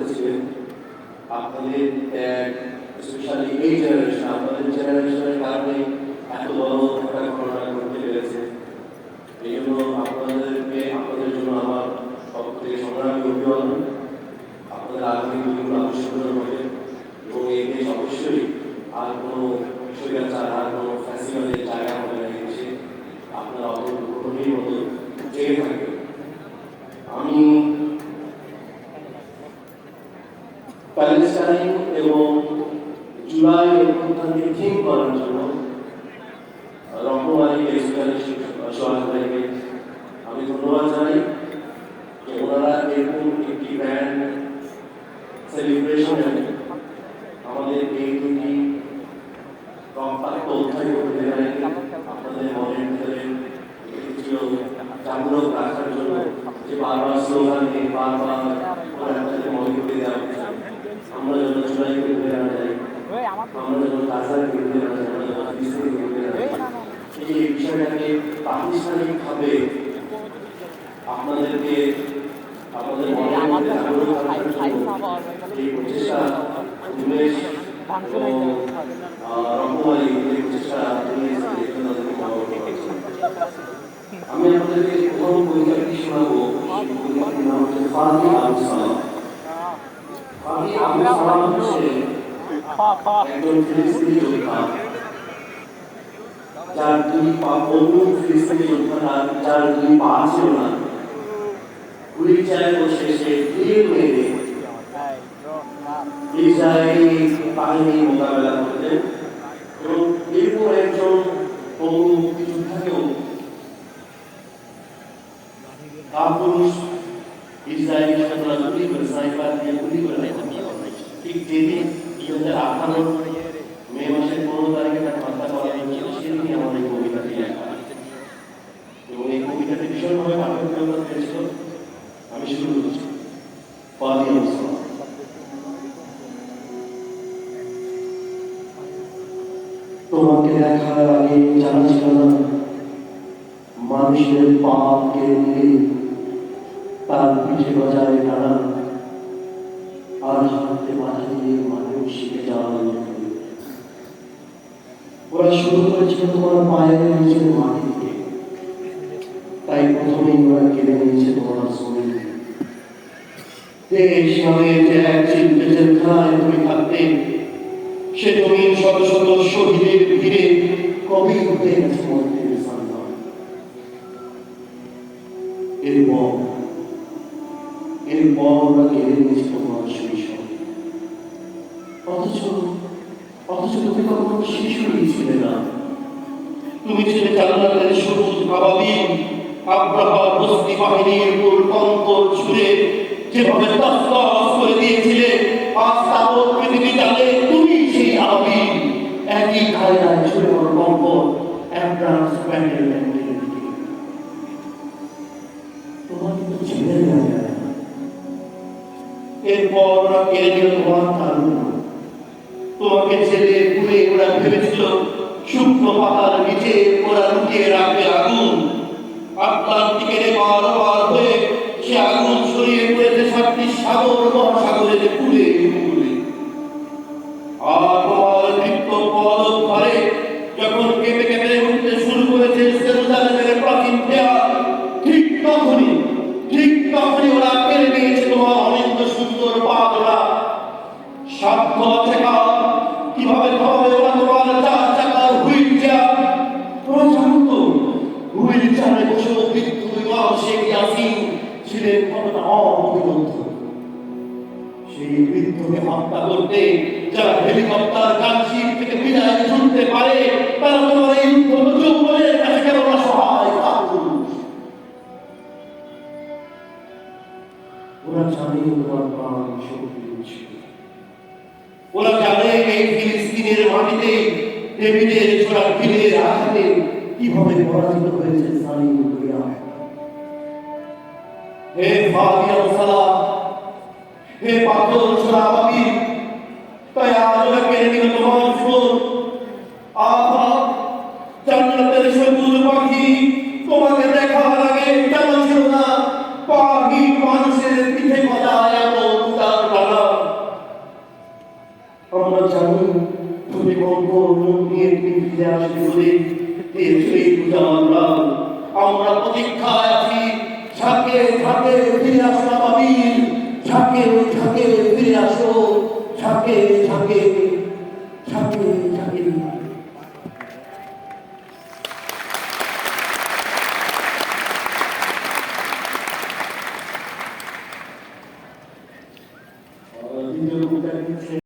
করেছিলেন। আপনাদের স্পেশালি এই জেনারেশন, আপনাদের জেনারেশনের কারণে এত বড় একটা ঘটনা ঘটতে পেরেছে। এই জন্য আপনাদের জন্য আমার সব থেকে সংগ্রামী অভিবাদন। আপনাদের আগামী দিনগুলো আরো সুন্দর হবে এবং এই দেশ অবশ্যই আর কোনো স্বৈরাচার আর কোনো ফ্যাসিবাদের জায়গা হবে না। এই দেশে আপনারা অগ্রগণীর মতো জেগে থাকবেন। আমি প্যালেস্টাইন এবং জুলাই অভ্যুত্থানকে থিম করার জন্য রকমারি সোহাগকে আমি ধন্যবাদ জানাই যে ওনারা এরকম একটি ব্যান্ড সেলিব্রেশনে আমাদের এই দুটি রক্তাক্ত অধ্যায় করতে দেয় আপনাদের মনের ভিতরে ছিল জাগ্রত রাখার জন্য যে বারবার স্লোগান দিয়ে বারবার আপনাদের মনে করে দেওয়া হচ্ছে আমরা যেন জুলাইকে ঘুরে আনা যাই, আমরা যেন গাজাকে ঘুরে আনা যাই, আমরা যেন ইসরায়েলকে ঘুরে আনা যাই। এই বিষয়টাকে প্রাতিষ্ঠানিকভাবে আপনাদেরকে আপনাদের মনের মধ্যে জাগ্রত রাখার জন্য এই প্রচেষ্টা উন্মেষ রকমারি এই প্রচেষ্টা আমি আপনাদেরকে প্রথম কবিতাটি শোনাবো। কবিতাটির নাম হচ্ছে ফাহি আবু সালাম। ফাহি আবু সালাম হচ্ছে একজন ফিলিস্তিনি যোদ্ধা, যার দুই পা অন্য ফিলিস্তিনি যোদ্ধারা যার দুই পা ছিল না, হুইল চেয়ারে বসে সে ধীরে মেরে ইসরায়েলি বাহিনী মোকাবেলা করতেন এবং এরপর একজন তরুণ মুক্তিযোদ্ধাকেও কাপুরুষ ইসরায়েলি সৈন্যরা গুলি করে স্নাইপার দিয়ে গুলি করে ঠিক যেদিন 2018 মে মাসের 15 তারিখে তাকে হত্যা করা হয়েছিল সেদিনই আমার এই কবিতাটি লেখা এবং এই কবিতাটি ভীষণভাবে পাঠকপ্রিয়তা পেয়েছিল। আমি শুরু করছি। ফাহি আবু সালাম। তোমাকে দেখার আগে জানা ছিল না মানুষের পাপ কেড়ে নিয়ে তার পিঠে গজায় টানা, আর হাতে বাধা দিয়ে মানুষ শিখে যাওয়া। ওরা শুরু করেছিল তোমার পায়ের নিচের মাটি থেকে, তাই প্রথমেই ওরা কেড়ে নিয়েছে তোমার জমি। দেশ নামের যে এক জেলখানায় তুমি থাকতে, সে জমির শত শত শহীদের ভিড়ে কবি হতে গেছে মন্ত্রীর সন্তান। এরপর ওরা কেড়ে নিয়েছে তোমার শৈশব। অথচ তুমি কখনো শিশুই ছিলে না। তুমি ছিলে জান্নাতের সবুজ আবাবিল, আব্রাহা বস্তি বাহিনীর উপর কঙ্কর ছুঁড়ে যেভাবে তসতস করে দিয়েছিলে, আজ তাবৎ পৃথিবী জানে তুমি সেই আবাবিল। একই ধারায় ছুঁড়ে বড় কঙ্কর অ্যাব্রাহাম স্প্যান্ডেল ব্যান্ডের দিকে। তোমার কিন্তু ছেড়ে দেওয়া যায় না। এরপর ওরা কেড়ে নিল তোমার তারুণ্য। তোমাকে ছেড়ে ঘুরে ওরা ভেবেছিল শুকনো পাতার নিচে ওরা লুকিয়ে রাখবে আগুন। আটলান্টিকের পার হয়ে সে আগুন ছড়িয়ে পড়েছে 7টি সাগর মহাসাগরের কূলে কূলে। আর তোমার দীপ্ত পদক ধরে যখন কেঁপে কেঁপে উঠতে শুরু করেছে জেরুজালেমের প্রাচীন দেয়াল, ঠিক তখনই ওরা কেড়ে নিয়েছে তোমার অনিন্দ সুন্দর পাদরা। সাধ্য আছে কার কিভাবে ধরবে ওরা তোমার 4 চাকার হুইল চেয়ার। তোমরা জানো তো হুইল চেয়ারে বসে বিদ্যুৎ ইমাম শেখ ইয়াসিন ছিলেন কতটা অপ্রতিরোধ। সেই বৃদ্ধকে হত্যা করতে যারা হেলিকপ্টার গানশিপ থেকে বিদায় শুনতে পারে, তারা তোমার এই যৌবনের কাছে কেমন সহায় কাপুরুষ। ওরা জানে তোমার প্রাণ শক্তি উৎস। ওরা জানে এই ফিলিস্তিনের মাটিতে ডেভিডের ছোড়া ঢিলের আঘাতে কিভাবে পরাজিত হয়েছে সালিম ভুইয়া। হে ফাহি আবু সালাম, হে পাথর ছোড়া আবাবিল, তাই আজ ওরা কেড়ে নিল তোমার জীবন। আহা জান্নাতের সবুজ পাখি, তোমাকে দেখার আগে জানা ছিল না পাখি মানুষের পিঠে গজায় এত উদার ডানা। জীবনে সেই জানলাম আমরা প্রতীক্ষায় আছি ঝাঁকে ঝাঁকে ফিরে আসো আবাবিল ঝাঁকে ঝাঁকে ফিরে আসো ঝাঁকে